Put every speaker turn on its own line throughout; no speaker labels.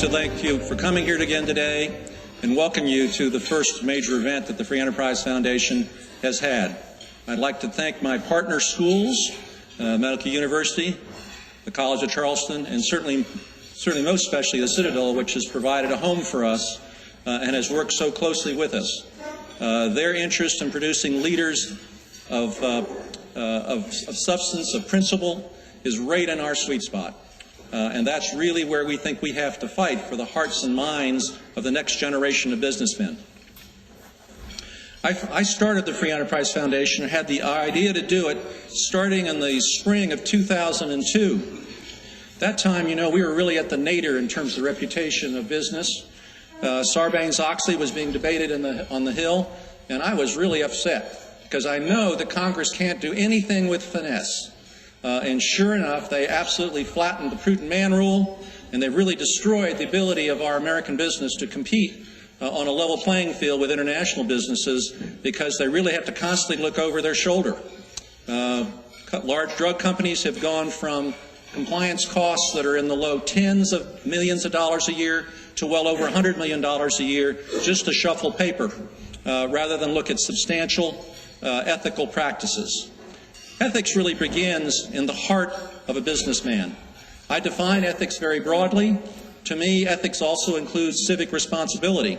to thank you for coming here again today and welcome you to the first major event that the Free Enterprise Foundation has had. I'd like to thank my partner schools, Medical University, the College of Charleston, and certainly most especially the Citadel, which has provided a home for us and has worked so closely with us. Their interest in producing leaders of substance, of principle, is right in our sweet spot. And that's really where we think we have to fight for the hearts and minds of the next generation of businessmen. I started the Free Enterprise Foundation and had the idea to do it starting in the spring of 2002. That time, you know, we were really at the nadir in terms of reputation of business. Sarbanes-Oxley was being debated on the Hill, and I was really upset because I know that Congress can't do anything with finesse. And sure enough, they absolutely flattened the prudent man rule, and they really destroyed the ability of our American business to compete on a level playing field with international businesses because they really have to constantly look over their shoulder. Large drug companies have gone from compliance costs that are in the low tens of millions of dollars a year to well over $100 million a year just to shuffle paper rather than look at substantial ethical practices. Ethics really begins in the heart of a businessman. I define ethics very broadly. To me, ethics also includes civic responsibility.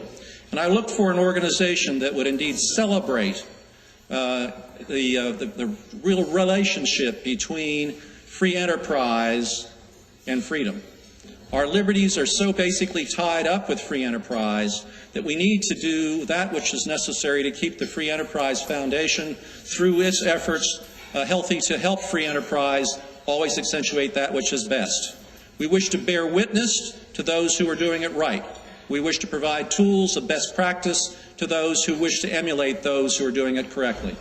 And I look for an organization that would indeed celebrate the real relationship between free enterprise and freedom. Our liberties are so basically tied up with free enterprise that we need to do that which is necessary to keep the Free Enterprise Foundation, through its efforts, healthy to help free enterprise always accentuate that which is best. We wish to bear witness to those who are doing it right. We wish to provide tools of best practice to those who wish to emulate those who are doing it correctly.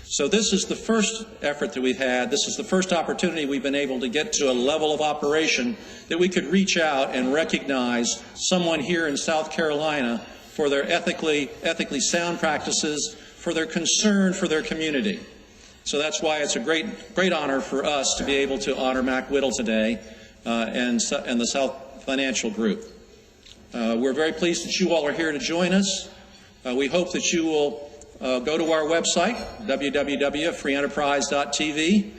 So this is the first effort that we've had. This is the first opportunity we've been able to get to a level of operation that we could reach out and recognize someone here in South Carolina for their ethically sound practices, for their concern for their community. So that's why it's a great honor for us to be able to honor Mac Whittle today and the South Financial Group. We're very pleased that you all are here to join us. We hope that you will go to our website, www.freeenterprise.tv.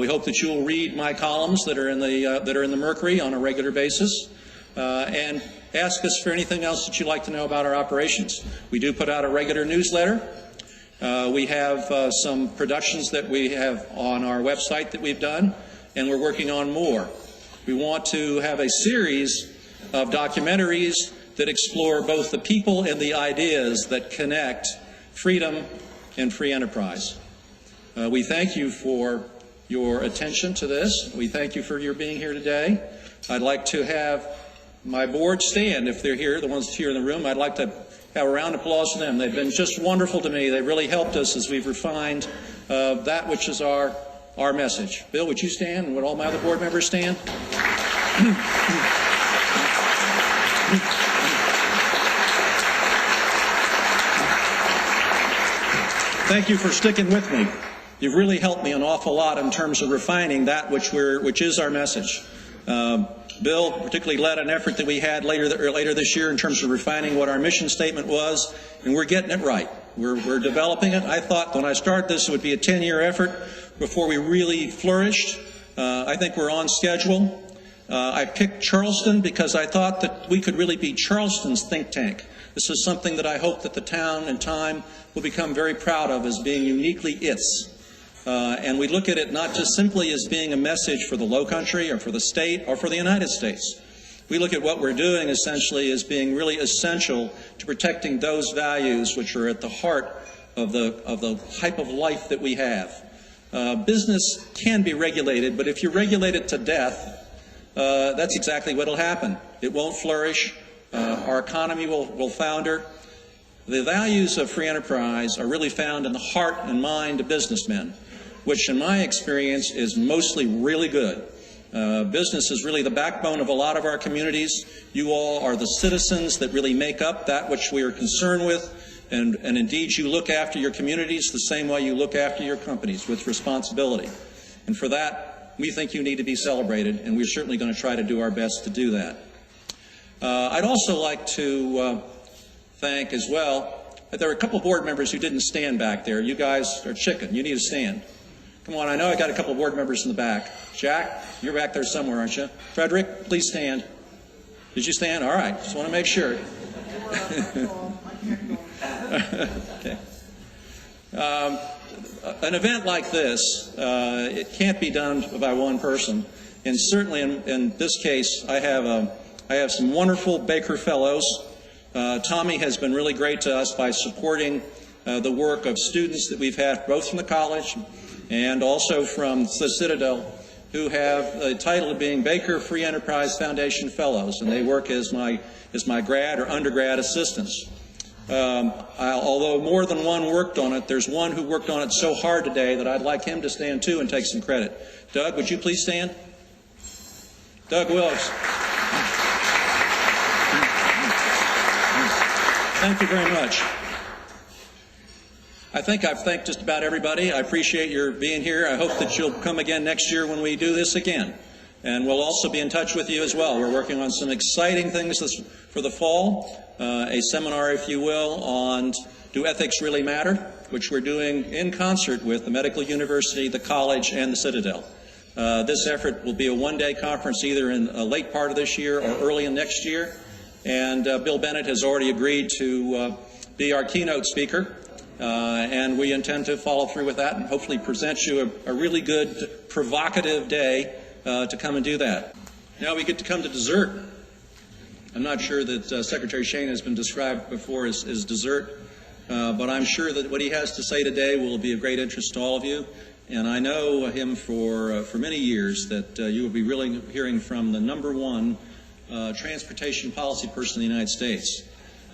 We hope that you will read my columns that are in the Mercury on a regular basis, and ask us for anything else that you'd like to know about our operations. We do put out a regular newsletter. We have some productions that we have on our website that we've done, and we're working on more. We want to have a series of documentaries that explore both the people and the ideas that connect freedom and free enterprise. We thank you for your attention to this. We thank you for your being here today. I'd like to have my board stand, if they're here, the ones here in the room. I'd like to have a round of applause for them. They've been just wonderful to me. They really helped us as we've refined that which is our message. Bill, would you stand, and would all my other board members stand? Thank you for sticking with me. You've really helped me an awful lot in terms of refining that which is our message. Bill particularly led an effort that we had later this year in terms of refining what our mission statement was, and we're getting it right. We're developing it. I thought when I started this it would be a 10-year effort before we really flourished. I think we're on schedule. I picked Charleston because I thought that we could really be Charleston's think tank. This is something that I hope that the town and time will become very proud of as being uniquely its. And we look at it not just simply as being a message for the Lowcountry or for the state or for the United States. We look at what we're doing essentially as being really essential to protecting those values which are at the heart of the type of life that we have. Business can be regulated, but if you regulate it to death, that's exactly what will happen. It won't flourish. Our economy will founder. The values of free enterprise are really found in the heart and mind of businessmen, which in my experience is mostly really good. Business is really the backbone of a lot of our communities. You all are the citizens that really make up that which we are concerned with, and indeed you look after your communities the same way you look after your companies, with responsibility. And for that, we think you need to be celebrated, and we're certainly going to try to do our best to do that. I'd also like to thank as well, there were a couple board members who didn't stand back there. You guys are chicken. You need to stand. Come on, I know I got a couple board members in the back. Jack, you're back there somewhere, aren't you? Frederick, please stand. Did you stand? All right. Just want to make sure. Okay. An event like this, it can't be done by one person. And certainly in this case, I have some wonderful Baker Fellows. Tommy has been really great to us by supporting the work of students that we've had both from the college and also from the Citadel, who have the title of being Baker Free Enterprise Foundation Fellows, and they work as my grad or undergrad assistants. Although more than one worked on it, there's one who worked on it so hard today that I'd like him to stand too and take some credit. Doug, would you please stand? Doug Willis. Thank you very much. I think I've thanked just about everybody. I appreciate your being here. I hope that you'll come again next year when we do this again. And we'll also be in touch with you as well. We're working on some exciting things for the fall, a seminar, if you will, on Do Ethics Really Matter, which we're doing in concert with the Medical University, the college, and the Citadel. This effort will be a one-day conference either in a late part of this year or early in next year. And Bill Bennett has already agreed to be our keynote speaker. And we intend to follow through with that and hopefully present you a really good, provocative day to come and do that. Now we get to come to dessert. I'm not sure that Secretary Shane has been described before as dessert, but I'm sure that what he has to say today will be of great interest to all of you. And I know him for many years that you will be really hearing from the #1 transportation policy person in the United States.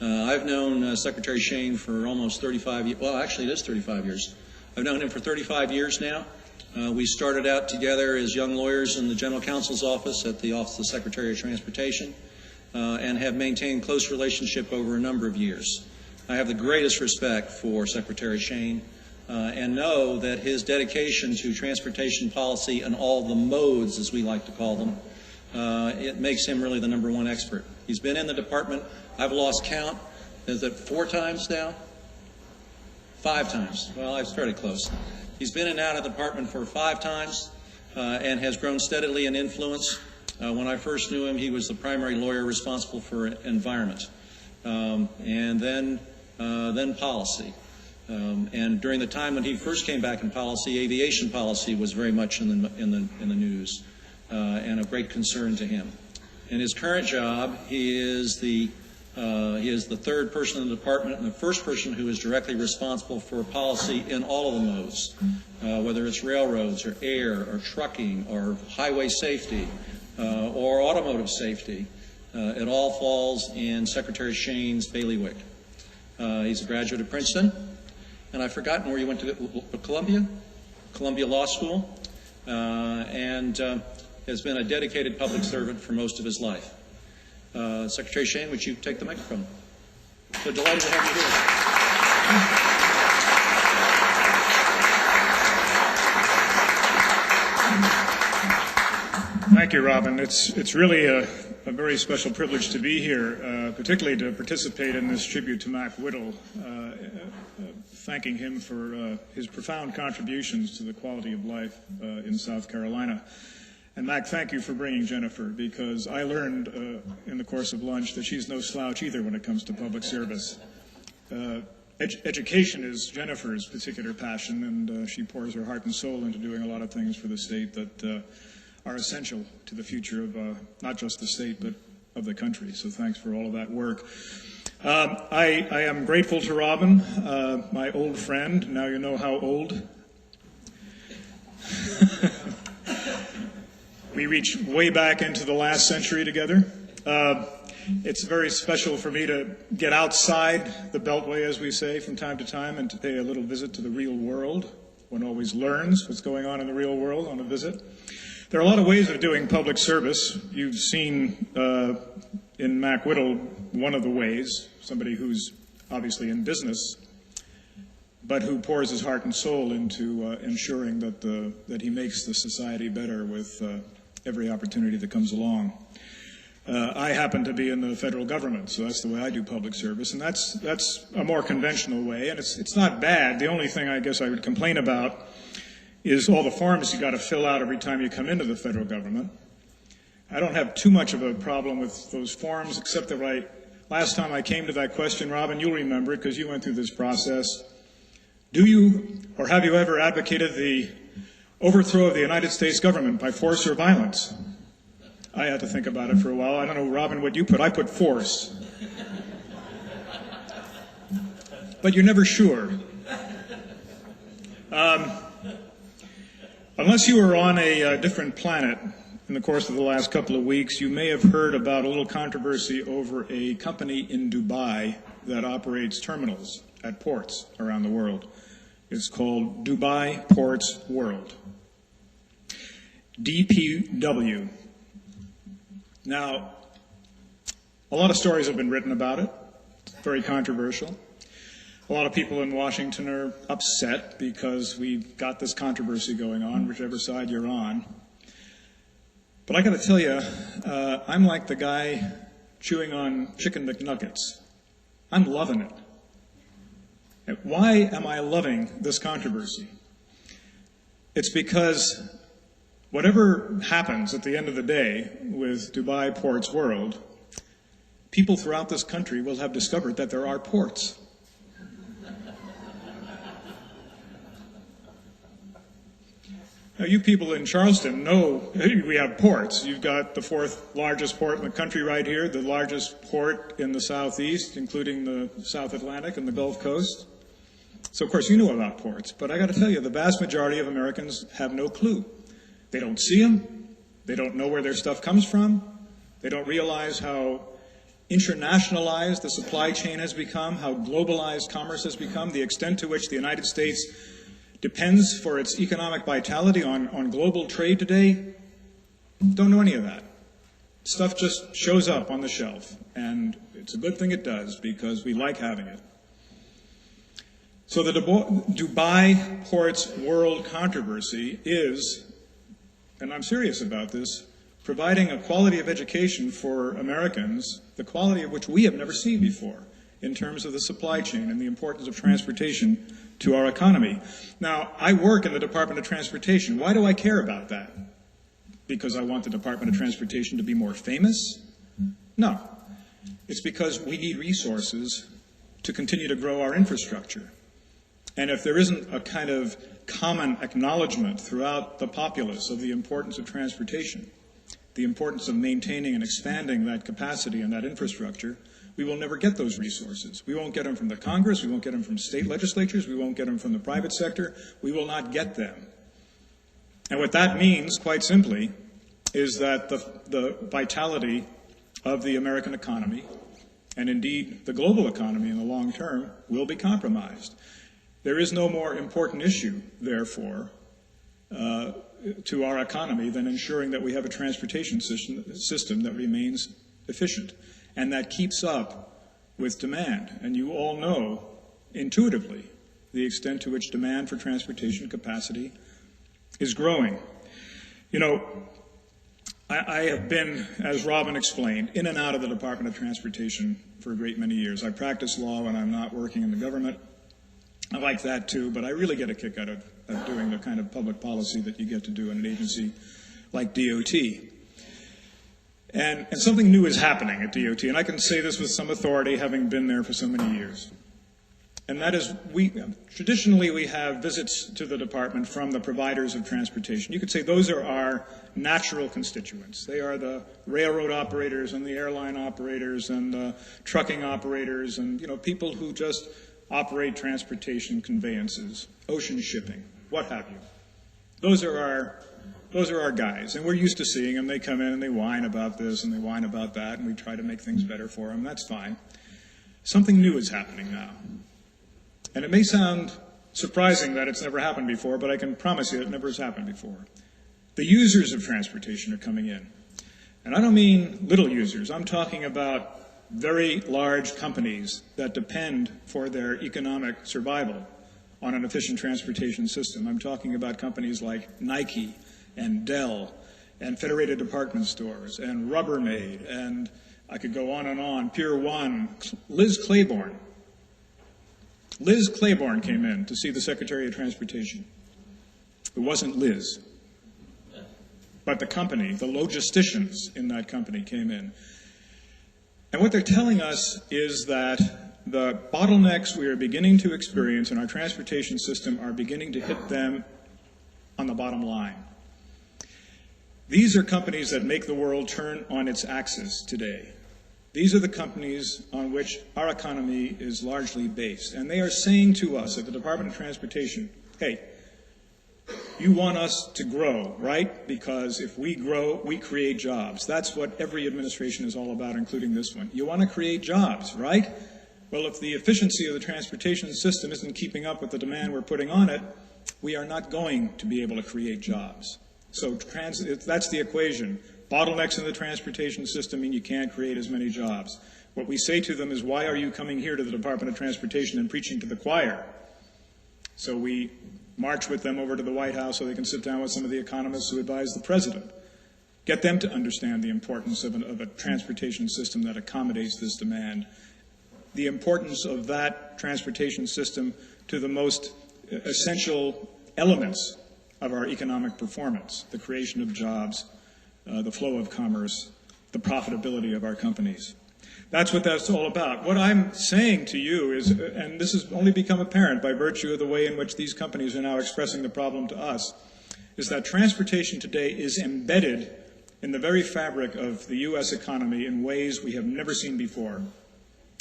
I've known Secretary Shane for almost 35 years. Well, actually, it is 35 years. I've known him for 35 years now. We started out together as young lawyers in the General Counsel's office at the Office of the Secretary of Transportation and have maintained close relationship over a number of years. I have the greatest respect for Secretary Shane and know that his dedication to transportation policy and all the modes, as we like to call them, it makes him really the #1 expert. He's been in the department, I've lost count, is it 4 times now? 5 times. Well, I was fairly close. He's been in and out of the department for 5 times and has grown steadily in influence. When I first knew him, he was the primary lawyer responsible for environment, and then policy. And during the time when he first came back in policy, aviation policy was very much in the news and of great concern to him. In his current job, he is the 3rd person in the department and the first person who is directly responsible for policy in all of the modes, whether it's railroads or air or trucking or highway safety or automotive safety. It all falls in Secretary Shane's bailiwick. He's a graduate of Princeton, and I've forgotten where you went to, Columbia Law School, and has been a dedicated public servant for most of his life. Secretary Shane, would you take the microphone? So delighted to have you here.
Thank you, Robin. It's really a very special privilege to be here, particularly to participate in this tribute to Mac Whittle, thanking him for his profound contributions to the quality of life in South Carolina. And Mac, thank you for bringing Jennifer, because I learned in the course of lunch that she's no slouch either when it comes to public service. Education is Jennifer's particular passion, and she pours her heart and soul into doing a lot of things for the state that are essential to the future of not just the state, but of the country. So thanks for all of that work. I am grateful to Robin, my old friend. Now you know how old. We reach way back into the last century together. It's very special for me to get outside the Beltway, as we say, from time to time, and to pay a little visit to the real world. One always learns what's going on in the real world on a visit. There are a lot of ways of doing public service. You've seen in Mac Whittle one of the ways, somebody who's obviously in business, but who pours his heart and soul into ensuring that he makes the society better with every opportunity that comes along. I happen to be in the federal government, so that's the way I do public service, and that's a more conventional way, and it's not bad. The only thing I guess I would complain about is all the forms you got to fill out every time you come into the federal government. I don't have too much of a problem with those forms, except that last time I came to that question, Robin, you'll remember it because you went through this process. Do you or have you ever advocated the overthrow of the United States government by force or violence? I had to think about it for a while. I don't know, Robin, what you put. I put force. But you're never sure. Unless you were on a different planet in the course of the last couple of weeks, you may have heard about a little controversy over a company in Dubai that operates terminals at ports around the world. It's called Dubai Ports World. DPW. Now, a lot of stories have been written about it. It's very controversial. A lot of people in Washington are upset because we've got this controversy going on, whichever side you're on. But I got to tell you, I'm like the guy chewing on Chicken McNuggets. I'm loving it. And why am I loving this controversy? It's because whatever happens at the end of the day with Dubai Ports World, people throughout this country will have discovered that there are ports. Now, you people in Charleston know we have ports. You've got the fourth largest port in the country right here, the largest port in the southeast, including the South Atlantic and the Gulf Coast. So, of course, you know about ports. But I got to tell you, the vast majority of Americans have no clue. They don't see them. They don't know where their stuff comes from. They don't realize how internationalized the supply chain has become, how globalized commerce has become, the extent to which the United States depends for its economic vitality on global trade today. Don't know any of that. Stuff just shows up on the shelf, and it's a good thing it does because we like having it. So the Dubai Ports World controversy is, and I'm serious about this, providing a quality of education for Americans, the quality of which we have never seen before in terms of the supply chain and the importance of transportation to our economy. Now, I work in the Department of Transportation. Why do I care about that? Because I want the Department of Transportation to be more famous? No. It's because we need resources to continue to grow our infrastructure. And if there isn't a kind of common acknowledgement throughout the populace of the importance of transportation, the importance of maintaining and expanding that capacity and that infrastructure, we will never get those resources. We won't get them from the Congress, we won't get them from state legislatures, we won't get them from the private sector, we will not get them. And what that means, quite simply, is that the vitality of the American economy, and indeed the global economy in the long term, will be compromised. There is no more important issue, therefore, to our economy than ensuring that we have a transportation system that remains efficient and that keeps up with demand. And you all know intuitively the extent to which demand for transportation capacity is growing. You know, I have been, as Robin explained, in and out of the Department of Transportation for a great many years. I practice law when I'm not working in the government. I like that too, but I really get a kick out of doing the kind of public policy that you get to do in an agency like DOT. And something new is happening at DOT, and I can say this with some authority, having been there for so many years. And that is, traditionally we have visits to the department from the providers of transportation. You could say those are our natural constituents. They are the railroad operators and the airline operators and the trucking operators and, you know, people who just operate transportation conveyances, ocean shipping, what have you. Those are our guys, and we're used to seeing them. They come in and they whine about this and they whine about that, and we try to make things better for them. That's fine. Something new is happening now. And it may sound surprising that it's never happened before, but I can promise you it never has happened before. The users of transportation are coming in. And I don't mean little users. I'm talking about very large companies that depend for their economic survival on an efficient transportation system. I'm talking about companies like Nike and Dell and Federated Department Stores, and Rubbermaid, and I could go on, Pier 1, Liz Claiborne. Liz Claiborne came in to see the Secretary of Transportation. It wasn't Liz, but the company, the logisticians in that company came in. And what they're telling us is that the bottlenecks we are beginning to experience in our transportation system are beginning to hit them on the bottom line. These are companies that make the world turn on its axis today. These are the companies on which our economy is largely based. And they are saying to us at the Department of Transportation, hey, you want us to grow, right? Because if we grow, we create jobs. That's what every administration is all about, including this one. You want to create jobs, right? Well, if the efficiency of the transportation system isn't keeping up with the demand we're putting on it, we are not going to be able to create jobs. So that's the equation. Bottlenecks in the transportation system mean you can't create as many jobs. What we say to them is, why are you coming here to the Department of Transportation and preaching to the choir? So we march with them over to the White House so they can sit down with some of the economists who advise the president. Get them to understand the importance of a transportation system that accommodates this demand. The importance of that transportation system to the most essential elements of our economic performance, the creation of jobs, the flow of commerce, the profitability of our companies. That's what that's all about. What I'm saying to you is, and this has only become apparent by virtue of the way in which these companies are now expressing the problem to us, is that transportation today is embedded in the very fabric of the U.S. economy in ways we have never seen before.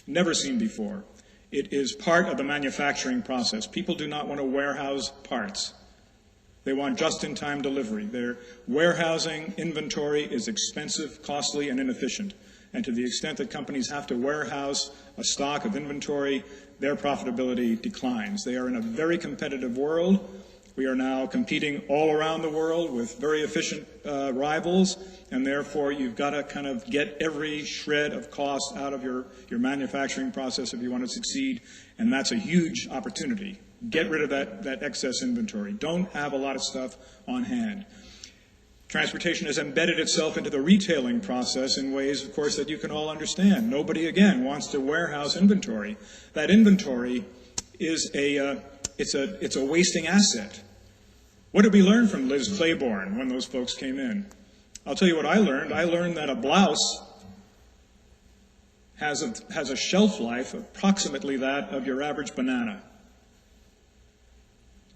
Never seen before. It is part of the manufacturing process. People do not want to warehouse parts. They want just-in-time delivery. Their warehousing inventory is expensive, costly, and inefficient. And to the extent that companies have to warehouse a stock of inventory, their profitability declines. They are in a very competitive world. We are now competing all around the world with very efficient rivals, and therefore you've got to kind of get every shred of cost out of your manufacturing process if you want to succeed, and that's a huge opportunity. Get rid of that excess inventory. Don't have a lot of stuff on hand. Transportation has embedded itself into the retailing process in ways, of course, that you can all understand. Nobody, again, wants to warehouse inventory. That inventory is it's a wasting asset. What did we learn from Liz Claiborne when those folks came in? I'll tell you what I learned. I learned that a blouse has a shelf life approximately that of your average banana.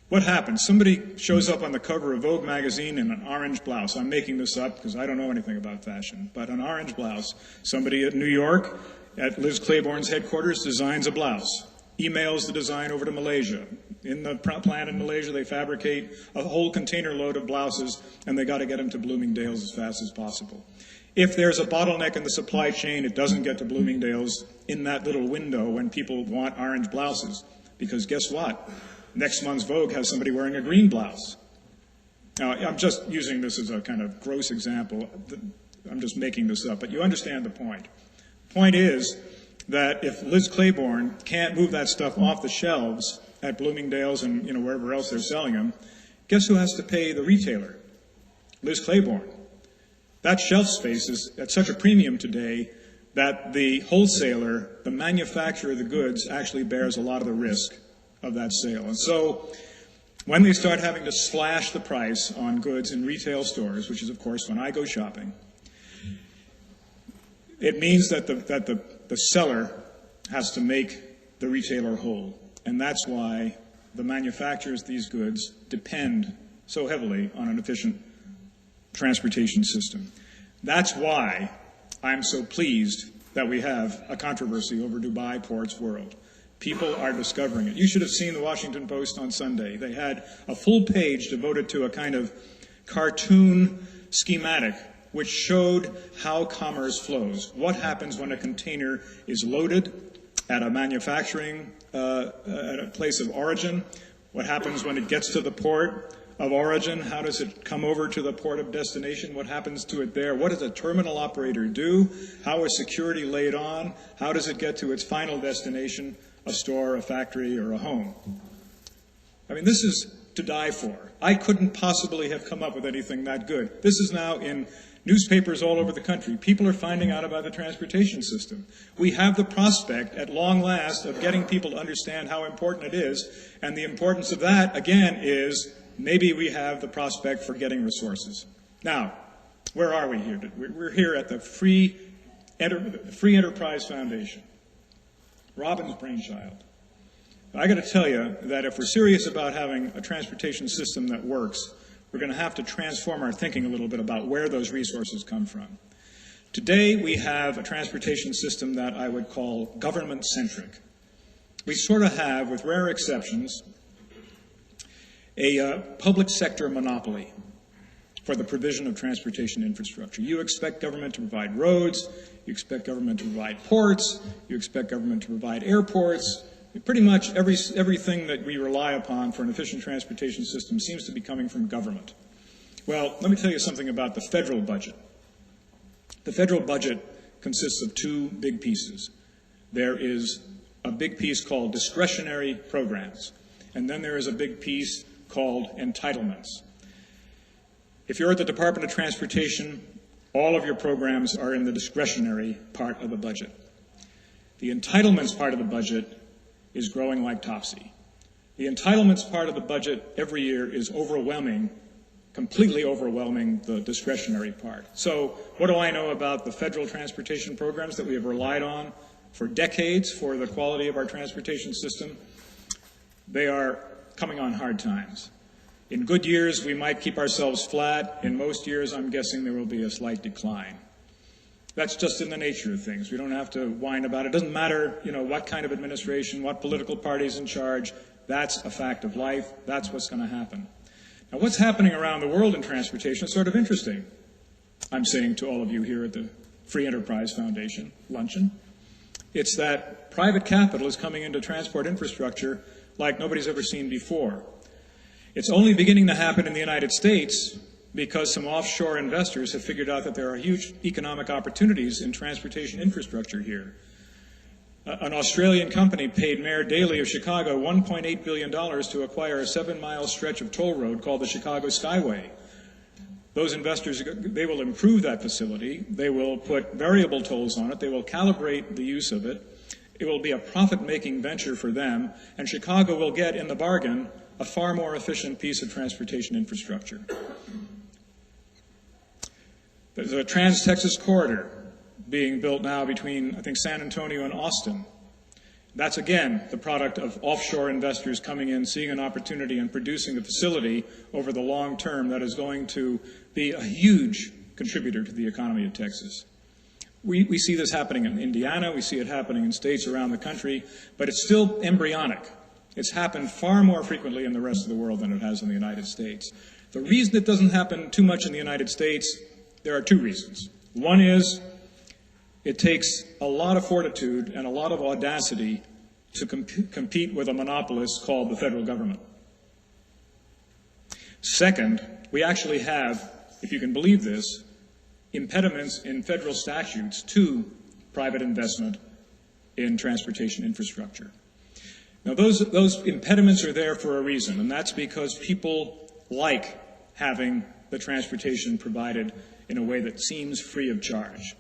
What happens? Somebody shows up on the cover of Vogue magazine in an orange blouse. I'm making this up because I don't know anything about fashion, but an orange blouse. Somebody at New York, at Liz Claiborne's headquarters, designs a blouse, emails the design over to Malaysia. In the plant in Malaysia, they fabricate a whole container load of blouses, and they got to get them to Bloomingdale's as fast as possible. If there's a bottleneck in the supply chain, it doesn't get to Bloomingdale's in that little window when people want orange blouses, because guess what? Next month's Vogue has somebody wearing a green blouse. Now, I'm just using this as a kind of gross example. I'm just making this up, but you understand the point. The point is that if Liz Claiborne can't move that stuff off the shelves at Bloomingdale's and wherever else they're selling them, guess who has to pay the retailer? Liz Claiborne. That shelf space is at such a premium today that the wholesaler, the manufacturer of the goods, actually bears a lot of the risk of that sale. And so when they start having to slash the price on goods in retail stores, which is, of course, when I go shopping, it means that the seller has to make the retailer whole. And that's why the manufacturers of these goods depend so heavily on an efficient transportation system. That's why I'm so pleased that we have a controversy over Dubai Ports World. People are discovering it. You should have seen the Washington Post on Sunday. They had a full page devoted to a kind of cartoon schematic which showed how commerce flows. What happens when a container is loaded at a manufacturing, at a place of origin? What happens when it gets to the port of origin? How does it come over to the port of destination? What happens to it there? What does a terminal operator do? How is security laid on? How does it get to its final destination? A store, a factory, or a home. I mean, this is to die for. I couldn't possibly have come up with anything that good. This is now in newspapers all over the country. People are finding out about the transportation system. We have the prospect, at long last, of getting people to understand how important it is, and the importance of that, again, is maybe we have the prospect for getting resources. Now, where are we here? We're here at the Free Enterprise Foundation, Robin's brainchild. I got to tell you that if we're serious about having a transportation system that works, we're going to have to transform our thinking a little bit about where those resources come from. Today, we have a transportation system that I would call government-centric. We sort of have, with rare exceptions, a public sector monopoly for the provision of transportation infrastructure. You expect government to provide roads, you expect government to provide ports, you expect government to provide airports. Pretty much everything that we rely upon for an efficient transportation system seems to be coming from government. Well, let me tell you something about the federal budget. The federal budget consists of two big pieces. There is a big piece called discretionary programs, and then there is a big piece called entitlements. If you're at the Department of Transportation, all of your programs are in the discretionary part of the budget. The entitlements part of the budget is growing like topsy. The entitlements part of the budget every year is overwhelming, completely overwhelming the discretionary part. So what do I know about the federal transportation programs that we have relied on for decades for the quality of our transportation system? They are coming on hard times. In good years, we might keep ourselves flat. In most years, I'm guessing there will be a slight decline. That's just in the nature of things. We don't have to whine about it. It doesn't matter, what kind of administration, what political party is in charge. That's a fact of life. That's what's going to happen. Now, what's happening around the world in transportation is sort of interesting. I'm saying to all of you here at the Free Enterprise Foundation luncheon, it's that private capital is coming into transport infrastructure like nobody's ever seen before. It's only beginning to happen in the United States because some offshore investors have figured out that there are huge economic opportunities in transportation infrastructure here. An Australian company paid Mayor Daley of Chicago $1.8 billion to acquire a 7-mile stretch of toll road called the Chicago Skyway. Those investors, they will improve that facility. They will put variable tolls on it. They will calibrate the use of it. It will be a profit-making venture for them, and Chicago will get, in the bargain, a far more efficient piece of transportation infrastructure. There's a Trans-Texas corridor being built now between, I think, San Antonio and Austin. That's, again, the product of offshore investors coming in, seeing an opportunity, and producing a facility over the long term that is going to be a huge contributor to the economy of Texas. We see this happening in Indiana. We see it happening in states around the country, but it's still embryonic. It's happened far more frequently in the rest of the world than it has in the United States. The reason it doesn't happen too much in the United States, there are two reasons. One is it takes a lot of fortitude and a lot of audacity to compete with a monopolist called the federal government. Second, we actually have, if you can believe this, impediments in federal statutes to private investment in transportation infrastructure. Now, those impediments are there for a reason, and that's because people like having the transportation provided in a way that seems free of charge.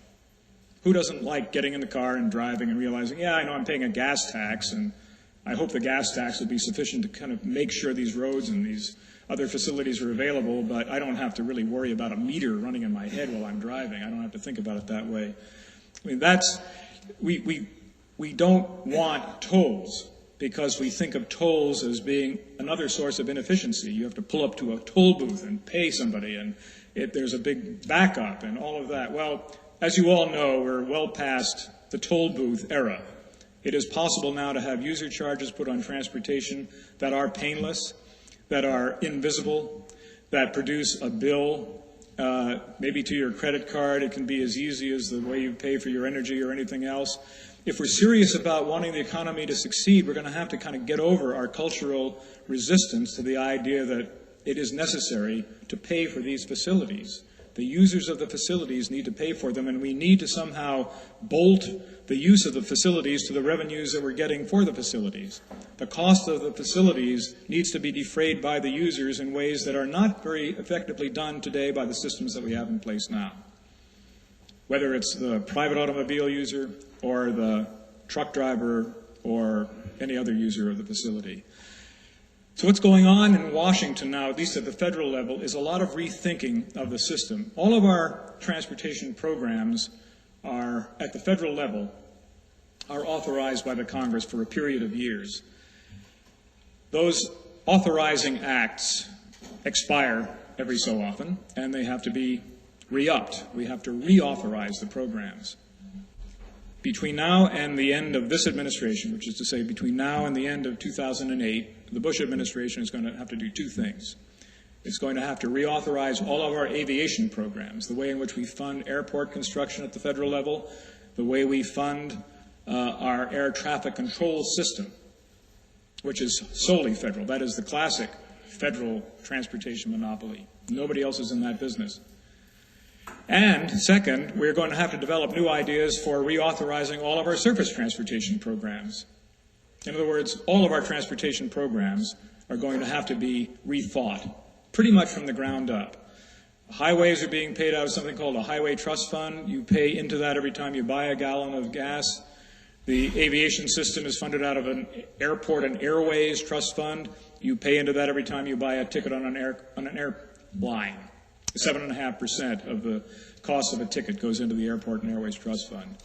Who doesn't like getting in the car and driving and realizing, yeah, I know I'm paying a gas tax, and I hope the gas tax will be sufficient to kind of make sure these roads and these other facilities are available, but I don't have to really worry about a meter running in my head while I'm driving. I don't have to think about it that way. I mean, we don't want tolls because we think of tolls as being another source of inefficiency. You have to pull up to a toll booth and pay somebody, and there's a big backup and all of that. Well, as you all know, we're well past the toll booth era. It is possible now to have user charges put on transportation that are painless, that are invisible, that produce a bill, maybe to your credit card. It can be as easy as the way you pay for your energy or anything else. If we're serious about wanting the economy to succeed, we're going to have to kind of get over our cultural resistance to the idea that it is necessary to pay for these facilities. The users of the facilities need to pay for them, and we need to somehow bolt the use of the facilities to the revenues that we're getting for the facilities. The cost of the facilities needs to be defrayed by the users in ways that are not very effectively done today by the systems that we have in place now. Whether it's the private automobile user or the truck driver or any other user of the facility. So what's going on in Washington now, at least at the federal level, is a lot of rethinking of the system. All of our transportation programs are, at the federal level, are authorized by the Congress for a period of years. Those authorizing acts expire every so often, and they have to be re-upped. We have to reauthorize the programs. Between now and the end of this administration, which is to say between now and the end of 2008, the Bush administration is going to have to do two things. It's going to have to reauthorize all of our aviation programs, the way in which we fund airport construction at the federal level, the way we fund our air traffic control system, which is solely federal. That is the classic federal transportation monopoly. Nobody else is in that business. And second, we're going to have to develop new ideas for reauthorizing all of our surface transportation programs. In other words, all of our transportation programs are going to have to be rethought, pretty much from the ground up. Highways are being paid out of something called a highway trust fund. You pay into that every time you buy a gallon of gas. The aviation system is funded out of an airport and airways trust fund. You pay into that every time you buy a ticket on an airline. 7.5% of the cost of a ticket goes into the airport and airways trust fund.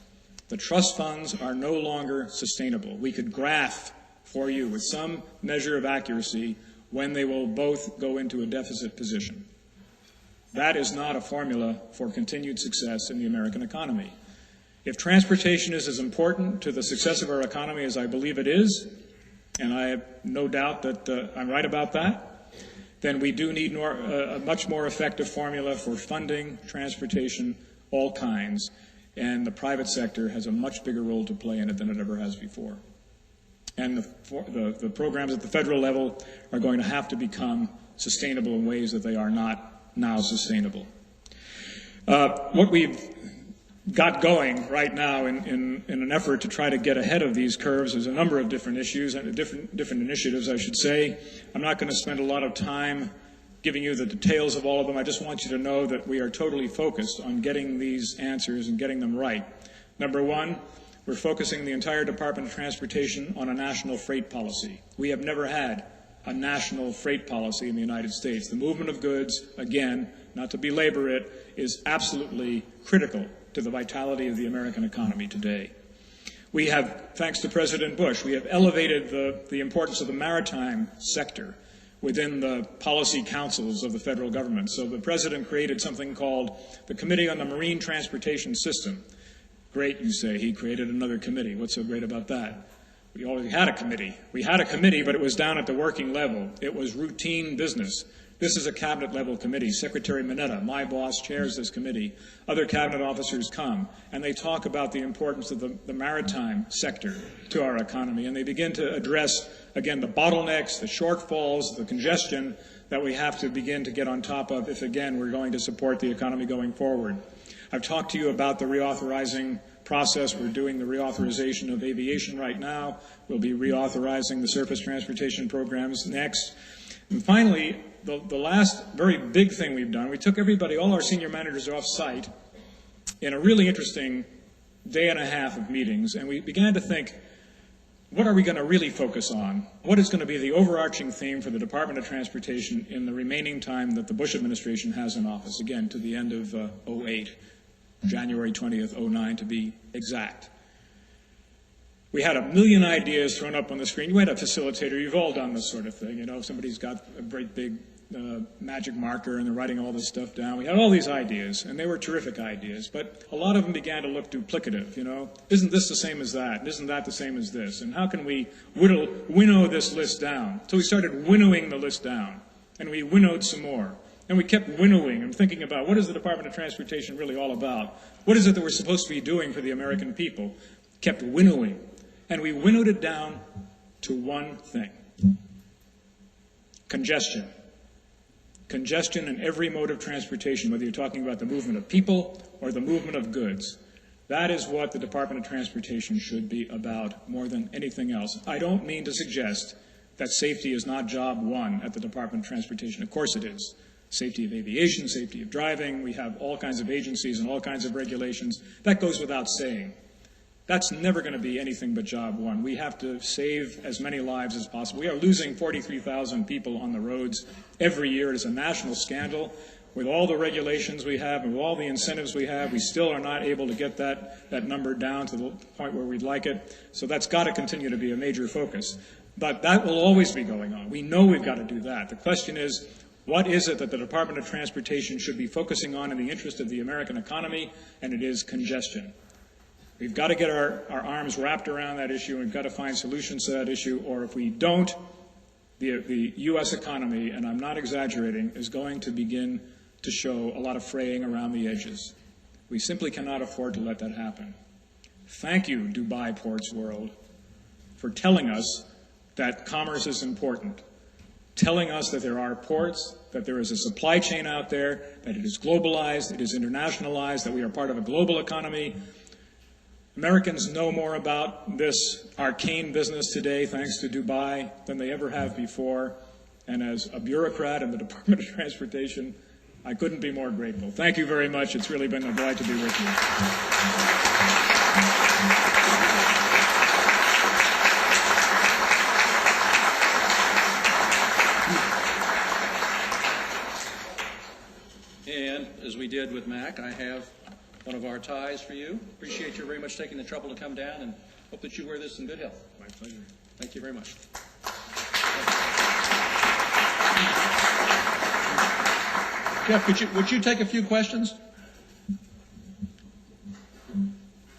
The trust funds are no longer sustainable. We could graph for you with some measure of accuracy when they will both go into a deficit position. That is not a formula for continued success in the American economy. If transportation is as important to the success of our economy as I believe it is, and I have no doubt that I'm right about that, then we do need a much more effective formula for funding transportation, all kinds, and the private sector has a much bigger role to play in it than it ever has before. And the programs at the federal level are going to have to become sustainable in ways that they are not now sustainable. What we've got going right now in an effort to try to get ahead of these curves is a number of different issues and different initiatives, I should say. I'm not going to spend a lot of time giving you the details of all of them. I just want you to know that we are totally focused on getting these answers and getting them right. Number one, we're focusing the entire Department of Transportation on a national freight policy. We have never had a national freight policy in the United States. The movement of goods, again, not to belabor it, is absolutely critical to the vitality of the American economy today. We have, thanks to President Bush, we have elevated the importance of the maritime sector within the policy councils of the federal government. So the President created something called the Committee on the Marine Transportation System. Great, you say, he created another committee. What's so great about that? We already had a committee. We had a committee, but it was down at the working level. It was routine business. This is a cabinet-level committee. Secretary Mineta, my boss, chairs this committee. Other cabinet officers come, and they talk about the importance of the maritime sector to our economy, and they begin to address, again, the bottlenecks, the shortfalls, the congestion that we have to begin to get on top of if, again, we're going to support the economy going forward. I've talked to you about the reauthorizing process. We're doing the reauthorization of aviation right now. We'll be reauthorizing the surface transportation programs next. And finally, the last very big thing we've done, we took everybody, all our senior managers off site in a really interesting day and a half of meetings, and we began to think, what are we going to really focus on? What is going to be the overarching theme for the Department of Transportation in the remaining time that the Bush administration has in office, again, to the end of 08, January 20th, 09 to be exact. We had a million ideas thrown up on the screen. You had a facilitator. You've all done this sort of thing. You know, if somebody's got a great big magic marker and they're writing all this stuff down. We had all these ideas, and they were terrific ideas, but a lot of them began to look duplicative, you know. Isn't this the same as that? And isn't that the same as this? And how can we winnow this list down? So we started winnowing the list down, and we winnowed some more. And we kept winnowing and thinking about what is the Department of Transportation really all about? What is it that we're supposed to be doing for the American people? Kept winnowing. And we winnowed it down to one thing. Congestion. congestion in every mode of transportation, whether you're talking about the movement of people or the movement of goods. That is what the Department of Transportation should be about more than anything else. I don't mean to suggest that safety is not job one at the Department of Transportation. Of course it is. Safety of aviation, safety of driving. We have all kinds of agencies and all kinds of regulations. That goes without saying. That's never going to be anything but job one. We have to save as many lives as possible. We are losing 43,000 people on the roads every year. It is a national scandal. With all the regulations we have and with all the incentives we have, we still are not able to get that number down to the point where we'd like it. So that's got to continue to be a major focus. But that will always be going on. We know we've got to do that. The question is, what is it that the Department of Transportation should be focusing on in the interest of the American economy? And it is congestion. We've got to get our arms wrapped around that issue, and we've got to find solutions to that issue, or if we don't, the U.S. economy, and I'm not exaggerating, is going to begin to show a lot of fraying around the edges. We simply cannot afford to let that happen. Thank you, Dubai Ports World, for telling us that commerce is important, telling us that there are ports, that there is a supply chain out there, that it is globalized, it is internationalized, that we are part of a global economy. Americans know more about this arcane business today, thanks to Dubai, than they ever have before. And as a bureaucrat in the Department of Transportation, I couldn't be more grateful. Thank you very much. It's really been a delight to be with you.
And as we did with Mac, I have one of our ties for you. Appreciate you very much taking the trouble to come down, and hope that you wear this in good health.
My pleasure.
Thank you very much. Jeff, would you take a few questions?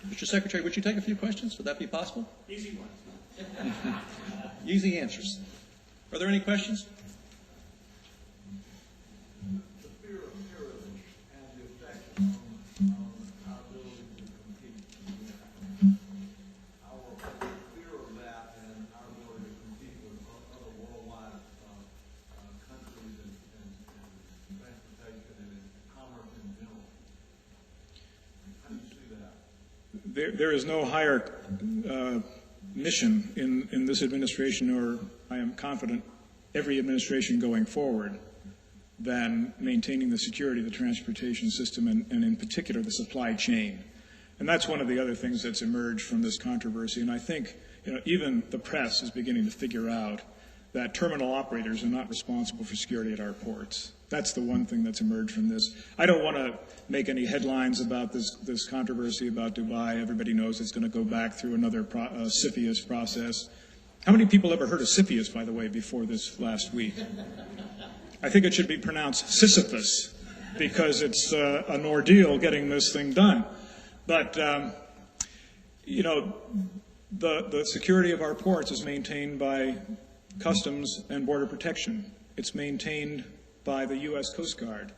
Mr. Secretary, would you take a few questions? Would that be possible?
Easy one.
Easy answers. Are there any questions?
The fear of terrorism has the effect on our ability to compete. Our fear of that and our ability to compete with other worldwide countries and transportation and commerce in general. How do you see that?
There is no higher mission in this administration, or I am confident every administration going forward, than maintaining the security of the transportation system and in particular the supply chain. And that's one of the other things that's emerged from this controversy. And I think even the press is beginning to figure out that terminal operators are not responsible for security at our ports. That's the one thing that's emerged from this. I don't want to make any headlines about this controversy about Dubai. Everybody knows it's going to go back through another CFIUS process. How many people ever heard of CFIUS, by the way, before this last week? I think it should be pronounced Sisyphus, because it's an ordeal getting this thing done. But, the security of our ports is maintained by Customs and Border Protection. It's maintained by the U.S. Coast Guard.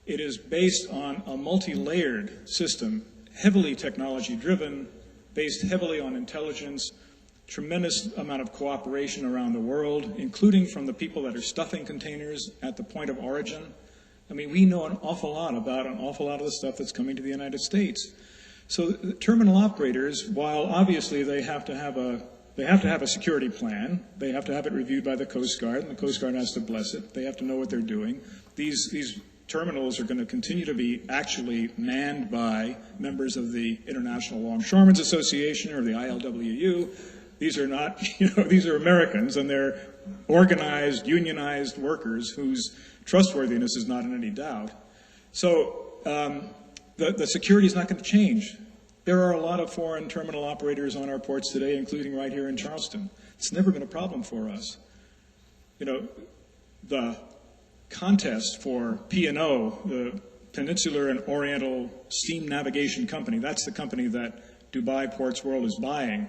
It is based on a multi-layered system, heavily technology-driven, based heavily on intelligence, tremendous amount of cooperation around the world, including from the people that are stuffing containers at the point of origin. I mean, we know an awful lot about an awful lot of the stuff that's coming to the United States. So terminal operators, while obviously they have to have a security plan, they have to have it reviewed by the Coast Guard, and the Coast Guard has to bless it. They have to know what they're doing. These terminals are going to continue to be actually manned by members of the International Longshoremen's Association or the ILWU. These are not, these are Americans, and they're organized, unionized workers whose trustworthiness is not in any doubt. So the security is not going to change. There are a lot of foreign terminal operators on our ports today, including right here in Charleston. It's never been a problem for us. The contest for P&O, the Peninsular and Oriental Steam Navigation Company, that's the company that Dubai Ports World is buying.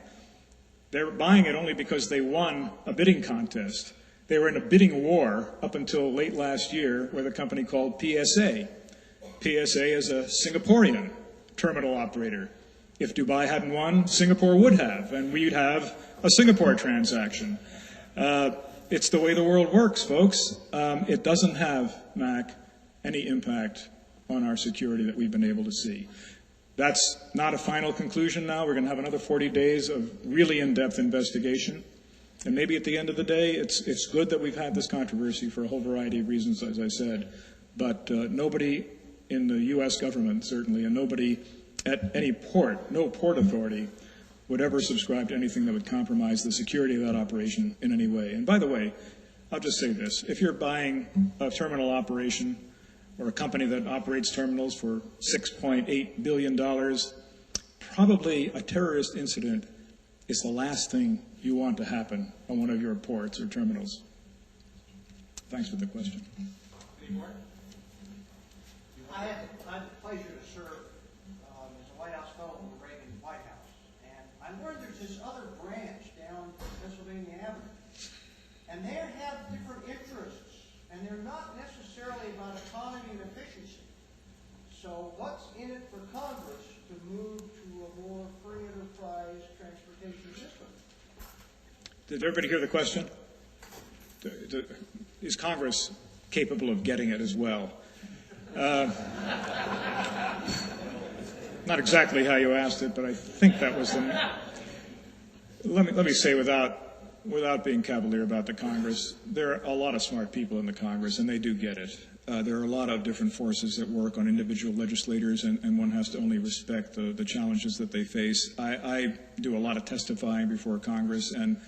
They're buying it only because they won a bidding contest. They were in a bidding war up until late last year with a company called PSA. PSA is a Singaporean terminal operator. If Dubai hadn't won, Singapore would have, and we'd have a Singapore transaction. It's the way the world works, folks. It doesn't have Mac, any impact on our security that we've been able to see. That's not a final conclusion now. We're going to have another 40 days of really in-depth investigation. And maybe at the end of the day, it's good that we've had this controversy for a whole variety of reasons, as I said. But nobody in the U.S. government, certainly, and nobody at any port, no port authority, would ever subscribe to anything that would compromise the security of that operation in any way. And by the way, I'll just say this. If you're buying a terminal operation or a company that operates terminals for $6.8 billion, probably a terrorist incident is the last thing you want to happen on one of your ports or terminals. Thanks for the question.
Any more? I had the pleasure to serve as a White House fellow in the Reagan White House. And I learned there's this other branch down Pennsylvania Avenue. And they have different interests. And they're not necessarily about economy and efficiency. So what's in it for Congress to move to a more free enterprise transportation system?
Did everybody hear the question? Is Congress capable of getting it as well? Not exactly how you asked it, but I think that was the... Let me say without being cavalier about the Congress, there are a lot of smart people in the Congress, and they do get it. There are a lot of different forces that work on individual legislators, and one has to only respect the challenges that they face. I do a lot of testifying before Congress, and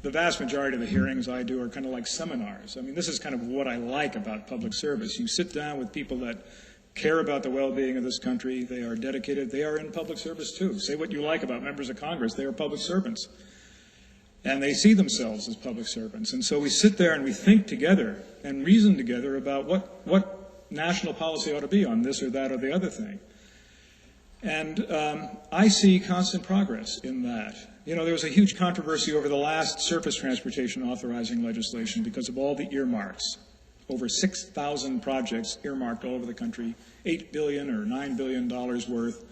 the vast majority of the hearings I do are kind of like seminars. I mean, this is kind of what I like about public service. You sit down with people that care about the well-being of this country. They are dedicated. They are in public service, too. Say what you like about members of Congress. They are public servants. And they see themselves as public servants. And so we sit there and we think together and reason together about what national policy ought to be on this or that or the other thing. And I see constant progress in that. You know, there was a huge controversy over the last surface transportation authorizing legislation because of all the earmarks. Over 6,000 projects earmarked all over the country, $8 billion or $9 billion worth.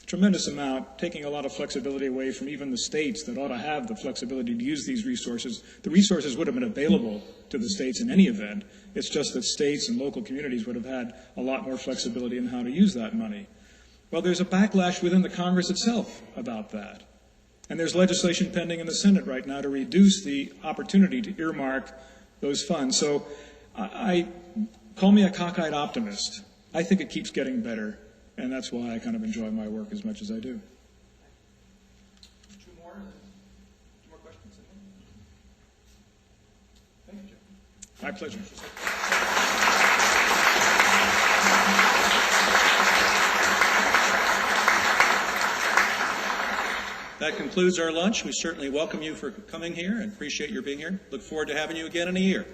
Tremendous amount, taking a lot of flexibility away from even the states that ought to have the flexibility to use these resources. The resources would have been available to the states in any event. It's just that states and local communities would have had a lot more flexibility in how to use that money. Well, there's a backlash within the Congress itself about that. And there's legislation pending in the Senate right now to reduce the opportunity to earmark those funds. So I call me a cockeyed optimist. I think it keeps getting better, and that's why I kind of enjoy my work as much as I do.
Two more questions? Thank you, Jim.
My pleasure.
That concludes our lunch. We certainly welcome you for coming here and appreciate your being here. Look forward to having you again in a year.